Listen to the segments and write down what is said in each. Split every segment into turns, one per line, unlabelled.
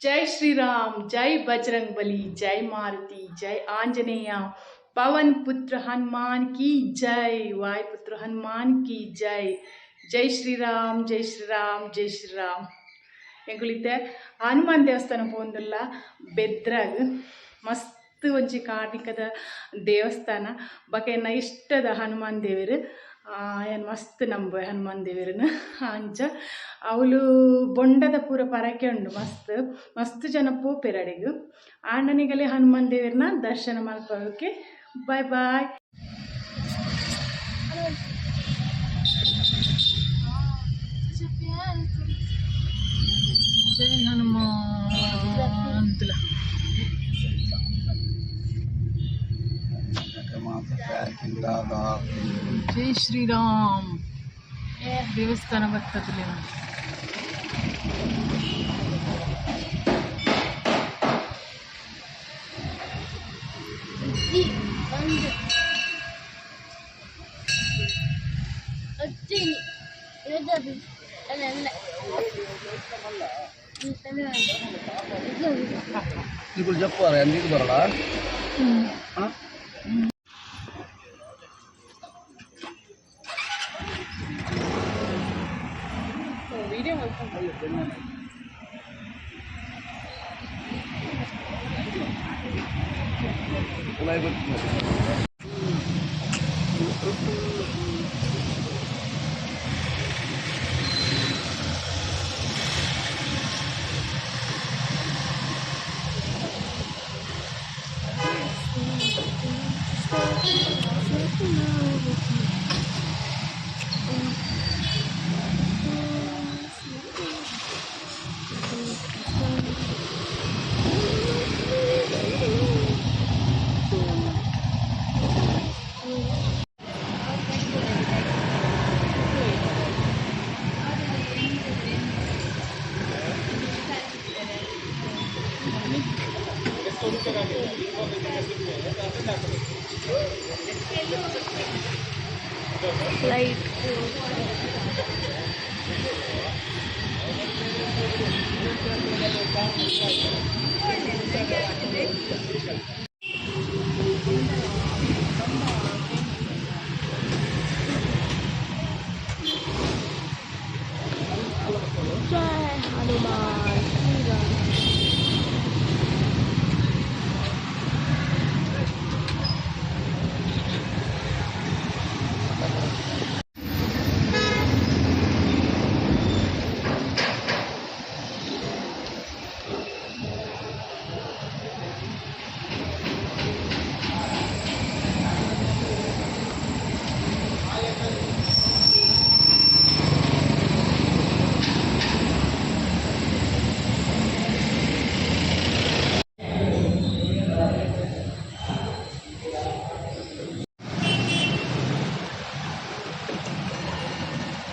जय श्री राम, जय बजरंग बली, जय मारुति, जय आंजनेय, पवन पुत्र हनुमान की जय, वायु पुत्र हनुमान की जय. जय श्री राम, जय श्री राम, जय श्री राम. ಎಂಕುಲಿತ್ತೆ ಹನುಮಾನ್ ದೇವಸ್ಥಾನ ಪೋಂದುಲ್ಲ ಬೆದ್ರಾಗ ಮಸ್ತ್ ಒಂಜಿ ಕಾರ್ಣಿಕದ ದೇವಸ್ಥಾನ ಬಕೆನ್ನ ಇಷ್ಟದ ಹನುಮಾನ್ ದೇವರು ಏನು ಮಸ್ತ್ ನಂಬ ಹನುಮಾನ್ ದೇವರನ್ನ ಅಂಚ ಅವಳು ಬೊಂಡದ ಪೂರ ಪರಕೆ ಉಂಡು ಮಸ್ತ್ ಮಸ್ತ್ ಜನ ಪೋಪೆರಡಿಗು ಆಂಡನಿಗಲೇ ಹನುಮಾನ್ ದೇವರನ್ನ ದರ್ಶನ ಮಾಡ್ಕೊಳ್ಳೋಕೆ. ಬಾಯ್ ಬಾಯ್. जय हनुमान. जय श्री राम. देवस्थान बರ್ತದೆ.
ఇప్పుడు చెప్పారు ఎందుకు బరలా
వీడియో లైట్ హనుమాన్.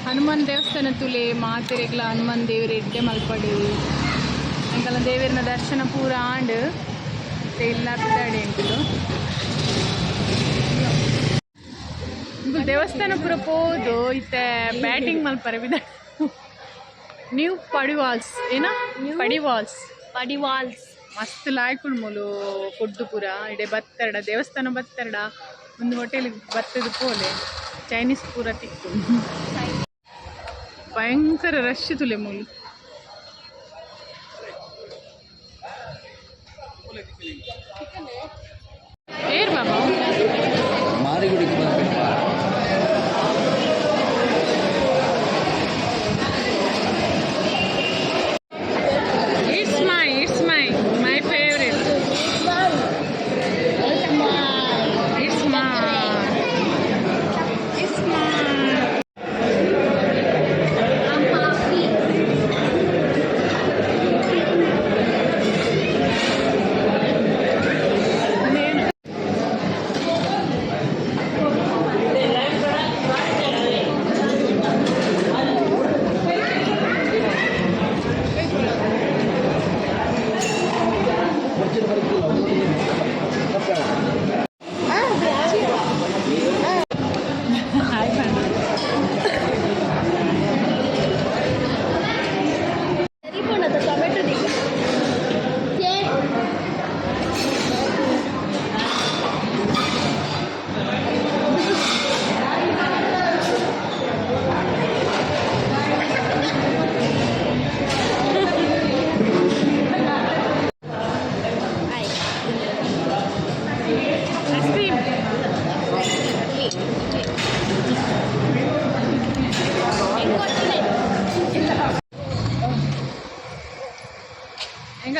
ಹನುಮಾನ್ ದೇವಸ್ಥಾನ ತುಲೆ ಮಾತೆರೆಗ್ಲ ಹನುಮಾನ್ ದೇವರು ಎಡ್ಡೆ ಮಲ್ಪಡೇವಿ ಎಂಕಲ ದೇವರಿನ ದರ್ಶನ ಪೂರ ಆಂಡ್ ಇಲ್ಲ ಬಿದ್ದಾಡಿ ಎಂಕುಲು ದೇವಸ್ಥಾನ ಪೂರ ಪೋದು ಇತ್ತೆ ಬ್ಯಾಟಿಂಗ್ ಮಲ್ಪರೆ ಬಿದ್ದಾಡಿ. ನ್ಯೂ ಪಡಿವಾಲ್ಸ್ ಏನ ಪಡಿವಾಲ್ಸ್ ಮಸ್ತ್ ಲಾಯ್ಕುಂಡು ಮೂಲು ಫುಡ್ ಪೂರ ಇಡೆ ಬತ್ತರಡ ದೇವಸ್ಥಾನ ಬತ್ತರಡ ಒಂದು ಹೋಟೆಲಿಗೆ ಬತ್ತದು ಪೋಲೆ ಚೈನೀಸ್ ಪೂರ ತಿಕ್ಕು ಭಯಂಕರ ರಶ್ ತುಲೆ ಮೂಲು. ಏರ್ ಬಾಬಾ
ಮಾರಿಗುಡಿಗೆ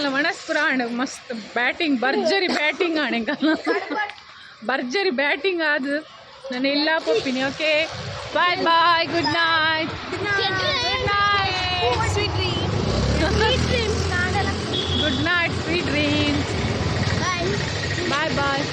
ಎಂಕಲ್ಲ ಮಣಸ್ಪುರ ಆಂಡ್ ಮಸ್ತ್ ಬ್ಯಾಟಿಂಗ್ ಭರ್ಜರಿ ಬ್ಯಾಟಿಂಗ್ ಆಣ ಎಂಕಲ್ಲ ಭರ್ಜರಿ ಬ್ಯಾಟಿಂಗ್ ಆದು ನಾನು ಎಲ್ಲ ಪೊಪ್ಪಿನಿ. Okay bye bye, good night, good night,
Sweet dreams.
Good night, sweet dreams,
Bye.
Bye ಬಾಯ್.